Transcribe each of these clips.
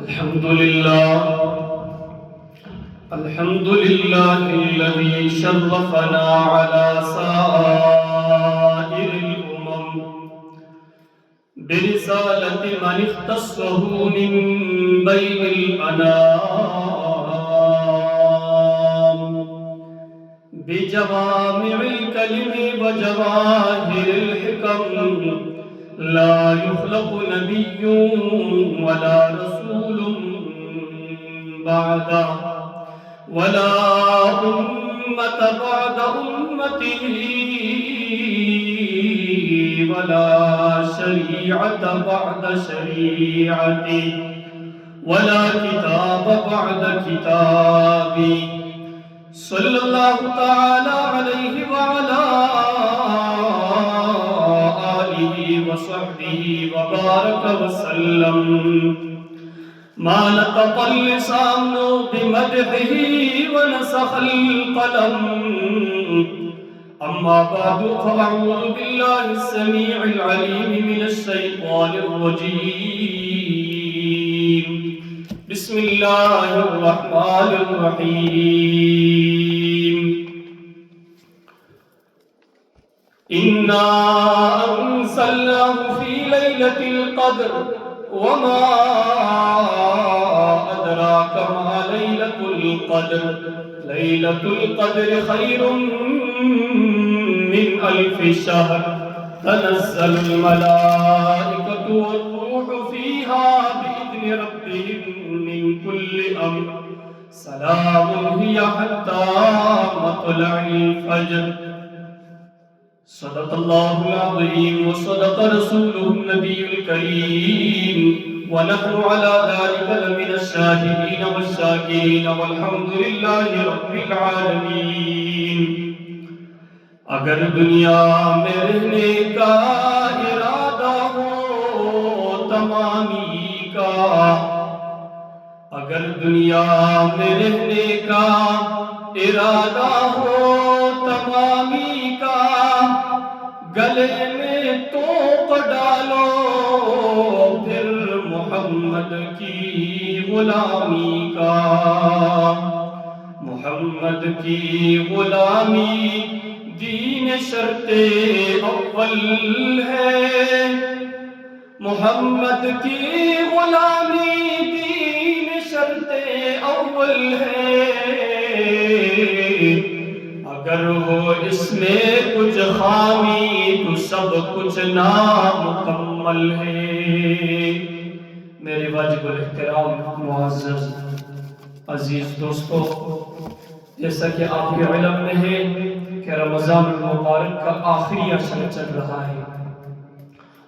الحمد لله الذي شرفنا على سائر الأمم برسالة من اختصه من بين الأنام بجوامع الكلم وجواهر الحكم لا يخلق نبي ولا رسول بعده ولا أمة بعد أمته ولا شريعة بعد شريعته ولا كتاب بعد كتابه صلى الله تعالى عليه وعلى آله وصحبه وبارك وسلم ما نطق اللسان بمدحه ونسخ القلم أما بعد فأعوذ بالله السميع العليم من الشيطان الرجيم بسم الله الرحمن الرحيم إنا أنزلناه في ليلة القدر وما أدراك ما ليلة القدر ليلة القدر خير من ألف شهر تنزل الملائكة والروح فيها بإذن ربهم من كل أمر سلام هي حتى مطلع الفجر صدق الله العظيم وصدق رسوله النبي الكريم ونحن على ذلك لمن الشاهدين والشاكرين والحمد لله رب العالمين اگر دنیا میں رہنے کا ارادہ ہو تمامی کا اگر دنیا میں رہنے کا ارادہ ہو تمامی کا گلے میں توپ ڈالو پھر محمد کی غلامی کا محمد کی غلامی دین شرط اول ہے محمد کی غلامی دین شرط اول ہے اگر ہو اس میں کچھ خامی تو سب کچھ نامکمل ہے میرے واجب الاحترام معزز عزیز دوستو، جیسا کہ آپ کے علم میں ہے کہ رمضان المبارک کا آخری عشرہ چل رہا ہے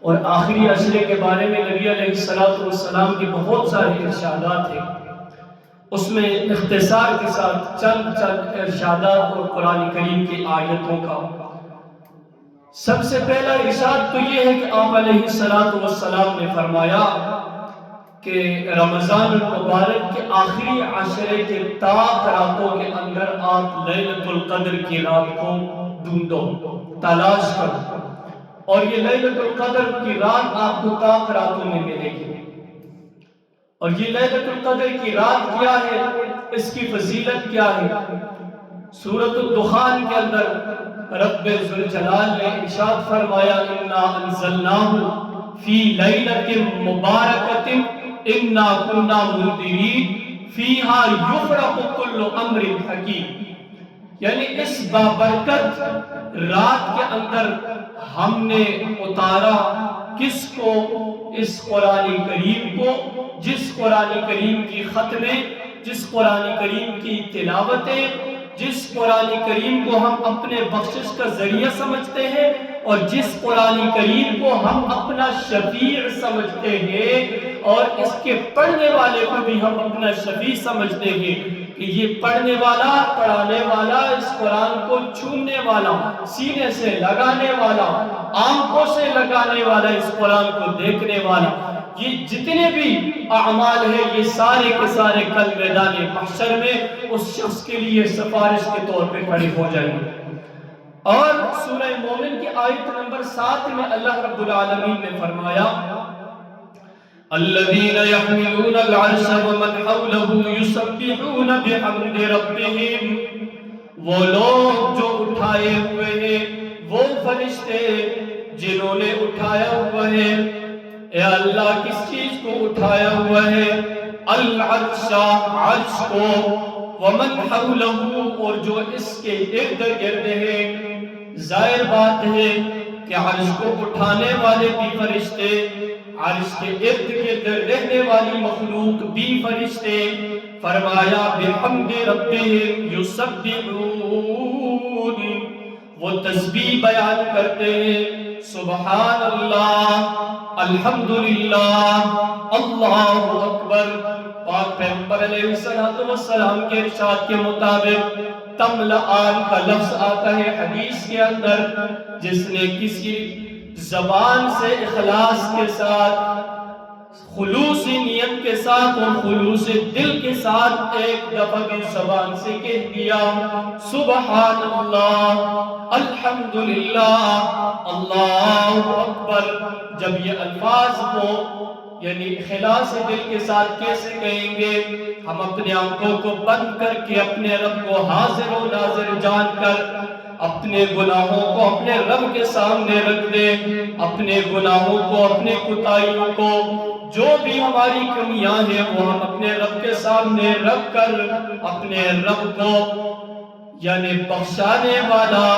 اور آخری عشرے کے بارے میں نبی علیہ السلام کی بہت سارے ارشادات ہیں۔ اس میں اختصار کے ساتھ چند ارشادات اور قرآن کریم کی آیتوں کا سب سے پہلا ارشاد تو یہ ہے کہ آپ علیہ السلام نے فرمایا کہ رمضان المبارک کے آخری عشرے کے تاک راتوں کے اندر آپ لیلۃ القدر کی رات کو ڈھونڈو، تلاش کرو، اور یہ لیلۃ القدر کی رات آپ کو تاک راتوں میں ملے گی۔ اور یہ لیلۃ القدر کی رات کیا ہے، اس کی فضیلت کیا ہے؟ سورۃ الدخان کے اندر رب ذوالجلال نے ارشاد فرمایا انا انزلناہ فی لیلۃ مبارکۃ انا کنا منذرین فیہا یفرق کل امر حکیم، یعنی اس بابرکت رات کے اندر ہم نے اتارا کس کو؟ اس قرآن کریم کو، جس قرآن کریم کی ختمیں، جس قرآن کریم کی تلاوتیں، جس قرآن کریم کو ہم اپنے بخشش کا ذریعہ سمجھتے ہیں اور جس قرآن کریم کو ہم اپنا شفیع سمجھتے ہیں اور اس کے پڑھنے والے کو بھی ہم اپنا شفیع سمجھتے ہیں کہ یہ پڑھنے والا، پڑھانے والا، اس قرآن کو چھونے والا، سینے سے لگانے والا، آنکھوں سے لگانے والا، اس قرآن کو دیکھنے والا، یہ جتنے بھی اعمال ہیں یہ سارے کے سارے کل میدان محشر میں اس شخص کے لیے سفارش کے طور پہ کھڑے ہو جائیں گے۔ اور سورہ مومن کی آیت نمبر 7 میں اللہ رب العالمین نے فرمایا الذين يحملون العرش ومن حوله يسبحون بحمد ربهم، وہ لوگ جو اٹھائے ہوئے ہیں، وہ فرشتے جنہوں نے اٹھایا ہوا ہے۔ اے اللہ کس چیز کو اٹھایا ہوا ہے؟ العرش، عرش کو، ومن حولہ، اور جو اس کے ارد گرد ہے۔ ظاہر بات ہے کہ عرش کو اٹھانے والے بھی فرشتے، عرش کے ارد گرد رہنے والی مخلوق بھی فرشتے۔ فرمایا بحمد ربہم یسبحون، وہ تسبیح بیان کرتے ہیں، سبحان اللہ، الحمدللہ، اللہ اکبر۔ پاک پیغمبر علیہ السلام کے ارشاد کے مطابق تملآن کا لفظ آتا ہے حدیث کے اندر، جس نے کسی زبان سے اخلاص کے ساتھ، خلوص نیت کے ساتھ اور خلوص دل کے ساتھ ایک دفعہ بھی زبان سے کہہ دیا سبحان اللہ، الحمدللہ، اللہ اکبر۔ جب یہ الفاظ کو یعنی اخلاص دل کے ساتھ کیسے کہیں گے؟ ہم اپنے آنکھوں کو بند کر کے اپنے رب کو حاضر و ناظر جان کر اپنے گناہوں کو اپنے رب کے سامنے رکھ دیں، اپنے گناہوں کو، اپنے کوتاہیوں کو، جو بھی ہماری کمیاں ہیں وہ ہم اپنے رب کے سامنے رکھ کر اپنے رب کو یعنی بخشانے والا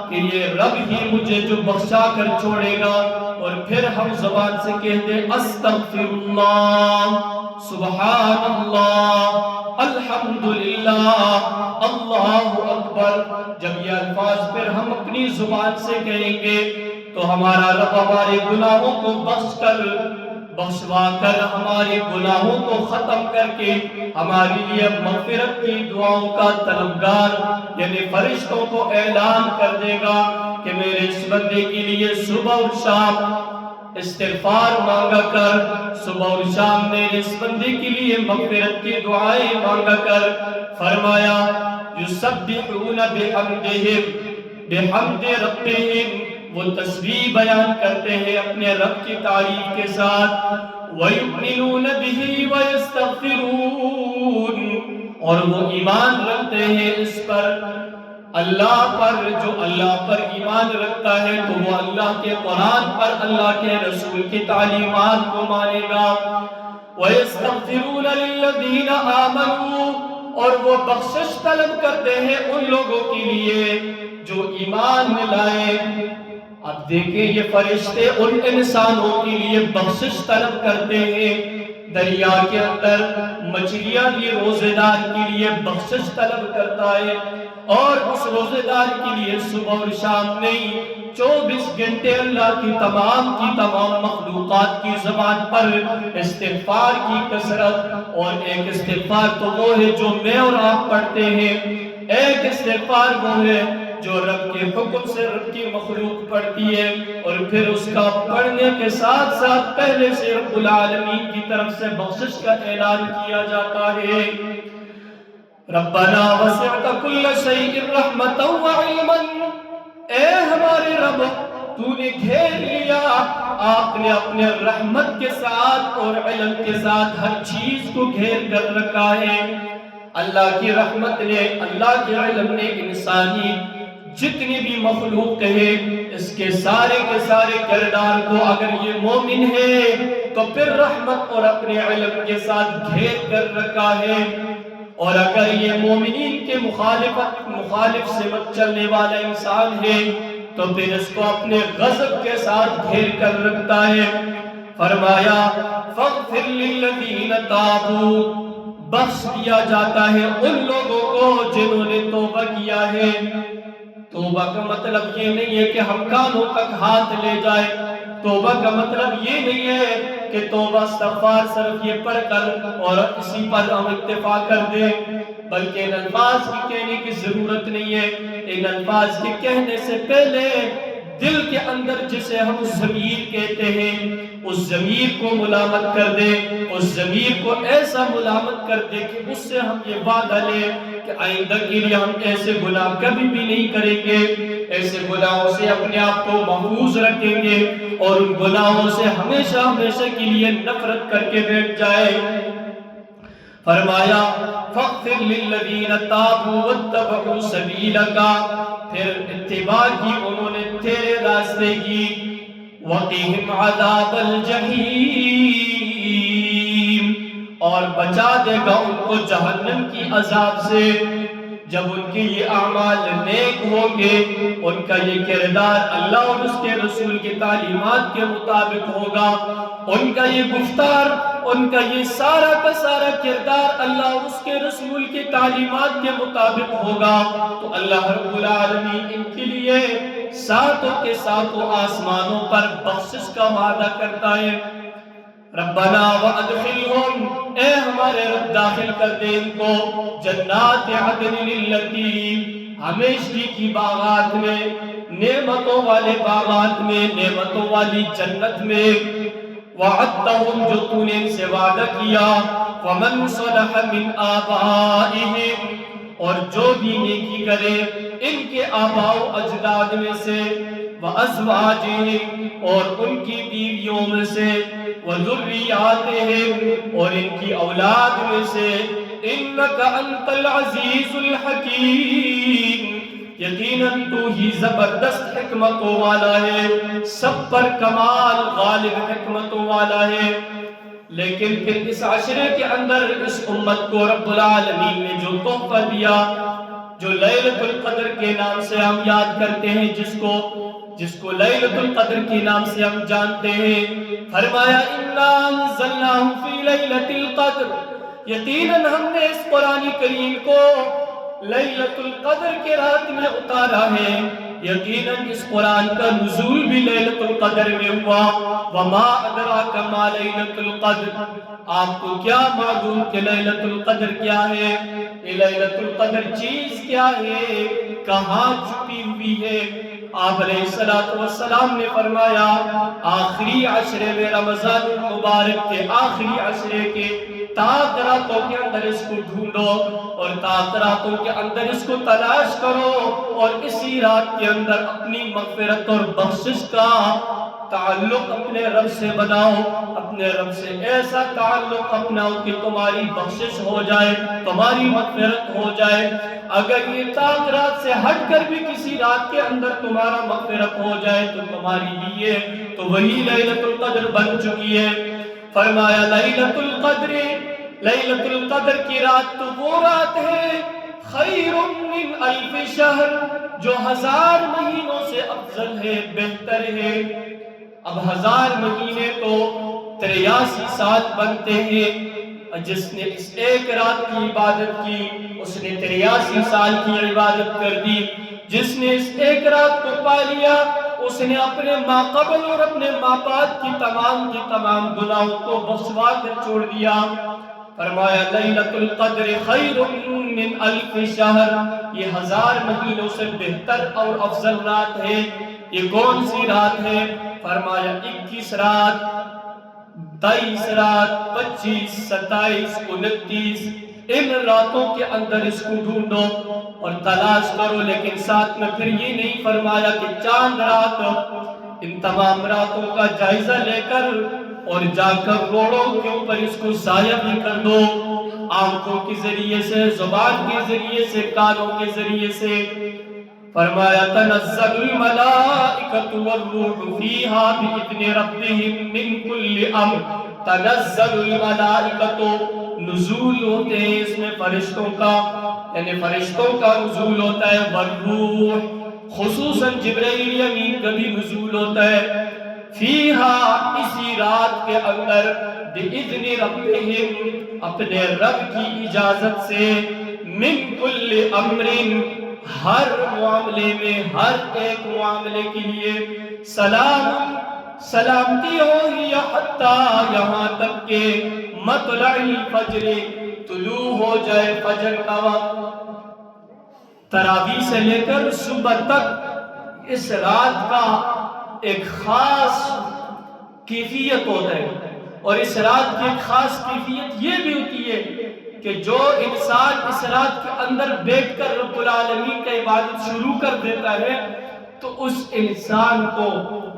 کہ یہ رب ہی مجھے جو بخشا کر چھوڑے گا، اور پھر ہم زبان سے کہتے استغفر اللہ، سبحان اللہ، الحمدللہ، اللہ اکبر۔ جب یہ الفاظ پھر ہم اپنی زبان سے کہیں گے تو ہمارا رب ہمارے گناہوں کو بخشوا کر ہمارے گناہوں کو ختم کر کے ہمارے لیے مغفرت کی دعاؤں کا طلبگار یعنی فرشتوں کو اعلان کر دے گا کہ میرے اس بندے کے لیے صبح اور شام استغفار مانگا کر، صبح اور شام میرے اس بندے کے لیے مغفرت کی دعائیں مانگا کر۔ فرمایا یسبحون بحمدہم، بحمد ربہم، وہ تسبیح بیان کرتے ہیں اپنے رب کی تعریف کے ساتھ، وَيُؤْمِنُونَ بِهِ وَيَسْتَغْفِرُونَ، اور وہ ایمان رکھتے ہیں اس پر، اللہ پر۔ جو اللہ پر ایمان رکھتا ہے تو وہ اللہ کے قرآن پر، اللہ کے رسول کی تعلیمات کو مانے گا۔ وَيَسْتَغْفِرُونَ لِلَّذِينَ آمَنُوا، اور وہ بخشش طلب کرتے ہیں ان لوگوں کے لیے جو ایمان میں لائے۔ اب دیکھیں یہ فرشتے ان انسانوں کے لیے بخشش طلب کرتے ہیں، دریا کے اندر مچھلیاں بھی روزے دار کے لیے بخشش طلب کرتا ہے، اور اس روزے دار کے لیے صبح اور شام نہیں 24 گھنٹے اللہ کی تمام مخلوقات کی زبان پر استغفار کی کثرت۔ اور ایک استغفار تو وہ ہے جو میں اور آپ پڑھتے ہیں، ایک استغفار وہ ہے جو رب کے حکم سے رب کی مخلوق پڑھتی ہے، اور پھر اس کا پڑھنے کے ساتھ ساتھ پہلے سے رب العالمین کی طرف سے بخشش کا اعلان کیا جاتا ہے۔ ربنا وسعت كل شيء رحمتا وعلما، اے ہمارے رب تو نے گھیر لیا، آپ نے اپنے رحمت کے ساتھ اور علم کے ساتھ ہر چیز کو گھیر کر رکھا ہے۔ اللہ کی رحمت نے، اللہ کے علم نے انسانی جتنی بھی مخلوق ہے اس کے سارے کردار کو اگر یہ مومن ہے تو پھر رحمت اور اپنے علم کے ساتھ گھیر کر رکھا ہے، اور اگر یہ مومنین کے مخالف سمت چلنے والا انسان ہے تو پھر اس کو اپنے غضب کے ساتھ گھیر کر رکھتا ہے۔ فرمایا فاغفر للذین تابوا، بخش دیا جاتا ہے ان لوگوں کو جنہوں نے توبہ کیا ہے۔ توبہ کا مطلب یہ نہیں ہے کہ ہم کانوں تک ہاتھ لے جائیں، توبہ کا مطلب یہ نہیں ہے کہ توبہ استغفار صرف یہ پڑھ کر اور اسی پر ہم اکتفا کر دیں، بلکہ ان الفاظ کی کہنے کی ضرورت نہیں ہے۔ ان الفاظ کے کہنے سے پہلے دل کے اندر جسے ہم ضمیر کہتے ہیں اس ضمیر کو ملامت کر دے، اس ضمیر کو ایسا ملامت کر دے کہ اس سے ہم یہ وعدہ لیں کہ آئندہ کے لیے ہم ایسے گناہ کبھی بھی نہیں کریں گے، ایسے گناہوں سے اپنے آپ کو محفوظ رکھیں گے اور ان گناہوں سے ہمیشہ ہمیشہ کے لیے نفرت کر کے بیٹھ جائے۔ فرمایا فَاغْفِرْ لِلَّذِينَ تَابُوا وَاتَّبَعُوا سَبِيلَكَ، پھر اتباع کی انہوں نے تیرے راستے کی، وَقِهِمْ عَذَابَ الْجَحِيمِ، اور بچا دے گا ان کو جہنم کی عذاب سے۔ جب ان کے یہ اعمال نیک ہوں گے، ان کا یہ کردار اللہ اور اس کے رسول کی تعلیمات کے مطابق ہوگا، ان کا یہ گفتار، ان کا یہ سارا کا سارا کردار اللہ اور اس کے رسول کی تعلیمات کے مطابق ہوگا، تو اللہ رب العالمین ان کے لیے ساتوں کے ساتوں آسمانوں پر بخشش کا وعدہ کرتا ہے۔ ربنا وادخلهم، اے ہمارے رب داخل کر دے ان کو جنات عدن التی، ہمیشگی کی باغات میں، نعمتوں والے باغات میں، نعمتوں والی جنت میں، وعدتهم جو تو نے ان سے وعدہ کیا، ومن صلح من آبائهم، اور جو بھی نیکی کرے ان کے آباء و اجداد میں سے، وازواجهم، اور ان کی بیویوں میں سے، وذریاتهم، اور ان کی اولاد میں سے، انک انت العزیز الحکیم، یقیناً تو ہی زبردست حکمتوں والا ہے، سب پر کمال غالب حکمتوں والا ہے۔ لیکن پھر اس عشرے کے اندر اس امت کو رب العالمین نے جو تحفہ دیا، جو لیلۃ القدر کے نام سے ہم یاد کرتے ہیں، جس کو لیلۃ القدر کے نام سے ہم جانتے ہیں، فرمایا اِنَّا أَنزَلْنَاهُ فِي لَيْلَةِ الْقَدْرِ، یقیناً ہم نے اس قرآن کریم کو لیلۃ القدر کے رات میں اتارا ہے، یقیناً اس قرآن کا نزول بھی لیلۃ القدر میں ہوا۔ وَمَا أَدْرَاكَ مَا لَيْلَةُ الْقَدْرِ، آپ کو کیا معلوم کہ لیلۃ القدر کیا ہے؟ یہ لیلۃ القدر چیز کیا ہے، کہاں چھپی ہوئی ہے؟ آپ علیہ السلام نے فرمایا آخری عشرے میں، رمضان المبارک کے آخری عشرے کے تاک راتوں کے اندر اس کو ڈھونڈو اور تاک راتوں کے اندر اس کو تلاش کرو، اور اسی رات کے اندر اپنی مغفرت اور بخشش کا تعلق اپنے رب سے بناؤ، اپنے رب سے ایسا تعلق اپناؤ کہ تمہاری بخشش ہو جائے، تمہاری مغفرت ہو جائے۔ اگر یہ تاک رات سے ہٹ کر بھی کسی رات کے اندر تمہارا مغفرت ہو جائے تو تمہاری لیے تو وہی لیلۃ القدر بن چکی ہے۔ فرمایا لیلۃ القدر، لیلۃ القدر کی رات تو وہ رات ہے خیر من الف شہر، جو 1000 مہینوں سے افضل ہے، بہتر ہے۔ اب 1000 مہینے تو 83 سال بنتے ہیں، جس نے اس ایک رات کی عبادت کی اس نے 83 سال کی عبادت کر دی، جس نے اس ایک رات کو پا لیا اس نے اپنے ما قبل اور اپنے ما بعد کی تمام گناہوں کو بخشوا کر چھوڑ دیا۔ فرمایا لیلۃ القدر خیر من الف شہر، یہ 1000 مہینوں سے بہتر اور افضل رات ہے۔ یہ کون سی رات ہے؟ فرمایا 21 رات، 23 رات، 25، 27، 29، ان راتوں کے اندر اس کو ڈھونڈو اور تلاش کرو۔ لیکن ساتھ میں پھر یہ نہیں فرمایا کہ چاند رات، ان تمام راتوں کا جائزہ لے کر اور جا کر روڑوں کے اوپر اس کو ضائع بھی کر دو، آنکھوں کے ذریعے سے، زبان کے ذریعے سے، کانوں کے ذریعے سے۔ فرمایا تنزل الملائکۃ والروح فیہا بإذن ربہم من کل امر، تنزل الملائکۃ، نزول ہوتے ہیں اس میں فرشتوں کا، یعنی فرشتوں کا نزول ہوتا ہے، والروح خصوصاً جبرائیل امین کا بھی نزول ہوتا ہے، فیہا اسی رات کے اندر، بإذن ربہم اپنے رب کی اجازت سے، من کل امر ہر معاملے میں، ہر ایک معاملے کے لیے، سلام سلامتی ہوگی حتیٰ یہاں تک کہ مطلع الفجر طلوع ہو جائے فجر کا وقت، تراویح سے لے کر صبح تک اس رات کا ایک خاص کیفیت ہوتا ہے، اور اس رات کی ایک خاص کیفیت یہ بھی ہوتی ہے کہ جو انسان اس رات کے اندر بیٹھ کر رب العالمین کا عبادت شروع کر دیتا ہے تو اس انسان کو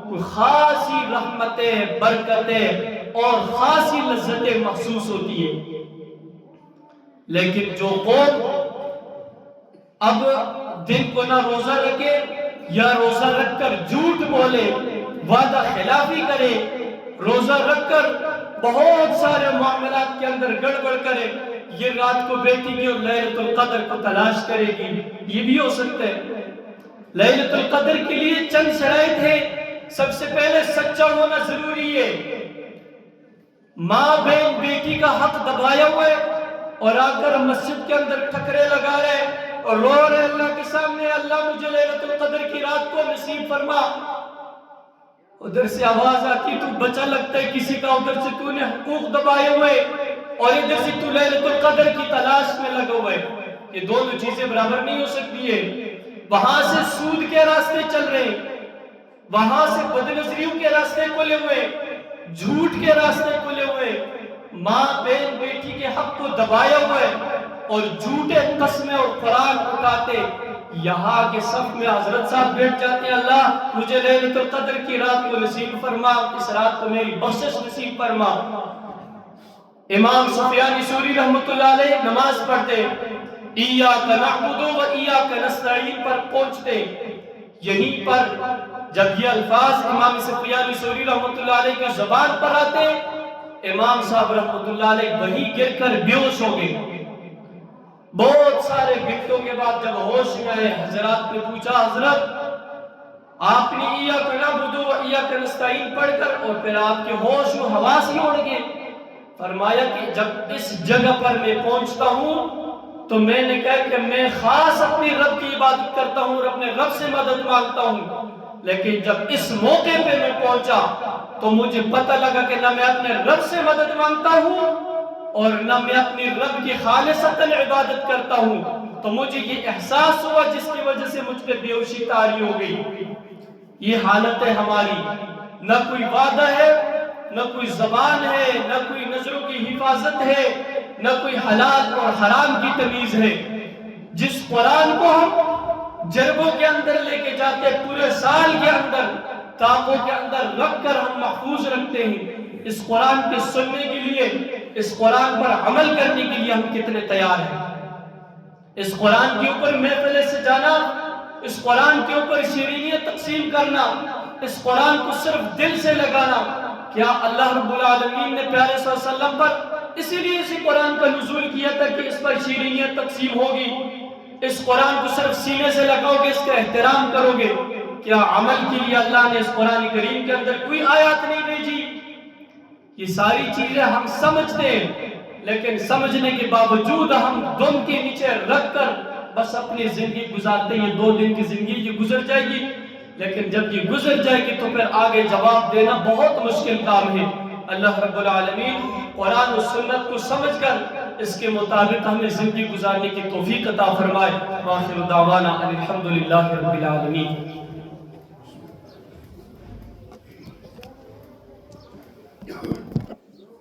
کوئی خاصی رحمتیں، برکتیں اور خاصی لذتیں محسوس ہوتی ہے۔ لیکن جو قوم اب دن کو نہ روزہ رکھے یا روزہ رکھ کر جھوٹ بولے، وعدہ خلافی کرے، روزہ رکھ کر بہت سارے معاملات کے اندر گڑبڑ کرے، یہ رات کو بیٹھے گی اور لیلۃ القدر کو تلاش کرے گی، یہ بھی ہو سکتا ہے۔ لیلۃ القدر کے لیے چند شرائط ہیں۔ سب سے پہلے سچا ہونا ضروری ہے۔ ماں بہن بیٹی کا حق دبایا ہوا ہے اور آ کر مسجد کے اندر ٹھکرے لگا رہے اور رو رہے اللہ کے سامنے، اللہ مجھے لیلۃ القدر کی رات کو نصیب فرما۔ ادھر سے آواز آتی تو بچا لگتا ہے کسی کا، ادھر سے تو نے حقوق دبائے ہوئے اور ادھر سے تو لیلۃ القدر کی تلاش میں لگا ہوئے۔ یہ دونوں چیزیں برابر نہیں ہو سکتی ہے۔ وہاں سے سود کے راستے چل رہے، وہاں سے بدنظریوں کے راستے کھلے ہوئے، جھوٹ کے راستے کھلے ہوئے، ماں بہن بیٹی کے حق کو دبایا ہوئے اور جھوٹے قسمیں اور قرآن اٹھاتے یہاں کے صف میں حضرت صاحب بیٹھ جاتے ہیں، اللہ مجھے لیلۃ القدر کی رات کو نصیب فرما، اس رات کو میری بخشش نصیب فرما۔ امام سفیان ثوری رحمۃ اللہ علیہ نماز پڑھتے، ایاک نعبد و ایاک نستعین پر پہنچتے، یہیں پر جب یہ الفاظ امام سفیان ثوری رحمۃ اللہ علیہ کی زبان پر آتے، امام صاحب رحمۃ اللہ علیہ وہیں گر کر بے ہوش ہو گئے۔ بہت سارے گھنٹوں کے بعد جب ہوش میں آئے، حضرات نے پوچھا، حضرت آپ نے ایاک نعبد و ایاک نستعین پڑھ کر اور پھر آپ کے ہوش و حواس ہی اڑ گئے۔ فرمایا کہ جب اس جگہ پر میں پہنچتا ہوں تو میں نے کہا کہ میں خاص اپنی رب کی عبادت کرتا ہوں اور اپنے رب سے مدد مانگتا ہوں، لیکن جب اس موقع پہ میں پہنچا تو مجھے پتہ لگا کہ نہ میں اپنے رب سے مدد مانگتا ہوں اور نہ میں اپنی رب کی خالصتاً عبادت کرتا ہوں، تو مجھے یہ احساس ہوا جس کی وجہ سے مجھ پہ بے ہوشی طاری ہو گئی۔ یہ حالت ہے ہماری، نہ کوئی وعدہ ہے، نہ کوئی زبان ہے، نہ کوئی نظروں کی حفاظت ہے، نہ کوئی حلال اور حرام کی تمیز ہے۔ جس قرآن کو ہم جرگوں کے اندر لے کے جاتے، پورے سال کے اندر تاقوں کے اندر رکھ کر ہم محفوظ رکھتے ہیں، اس قرآن کے سننے کے لیے، اس قرآن پر عمل کرنے کے لیے ہم کتنے تیار ہیں؟ اس قرآن کے اوپر محفل سے جانا، اس قرآن کے اوپر شیرینیاں تقسیم کرنا، اس قرآن کو صرف دل سے لگانا، کیا اللہ رب العالمین نے پیارے صلی اللہ علیہ وسلم پر اسی لیے اسی قرآن کا نزول کیا تھا کہ اس پر شیرینیاں تقسیم ہوگی؟ اس قرآن کو صرف سینے سے لگاؤ گے، اس کا احترام کرو گے؟ کیا عمل کے لیے اللہ نے اس قرآن کریم کے اندر کوئی آیات نہیں بھیجی؟ یہ ساری چیزیں ہم سمجھتے ہیں، لیکن سمجھنے کے باوجود ہم دم کے نیچے رکھ کر بس اپنی زندگی گزارتے ہیں۔ 2 دن کی زندگی یہ گزر جائے گی، لیکن جب یہ گزر جائے گی تو پھر آگے جواب دینا بہت مشکل کام ہے۔ اللہ رب العالمین قرآن و سنت کو سمجھ کر اس کے مطابق ہمیں زندگی گزارنے کی توفیق عطا فرمائے۔ وآخر دعوانا الحمدللہ رب العالمین۔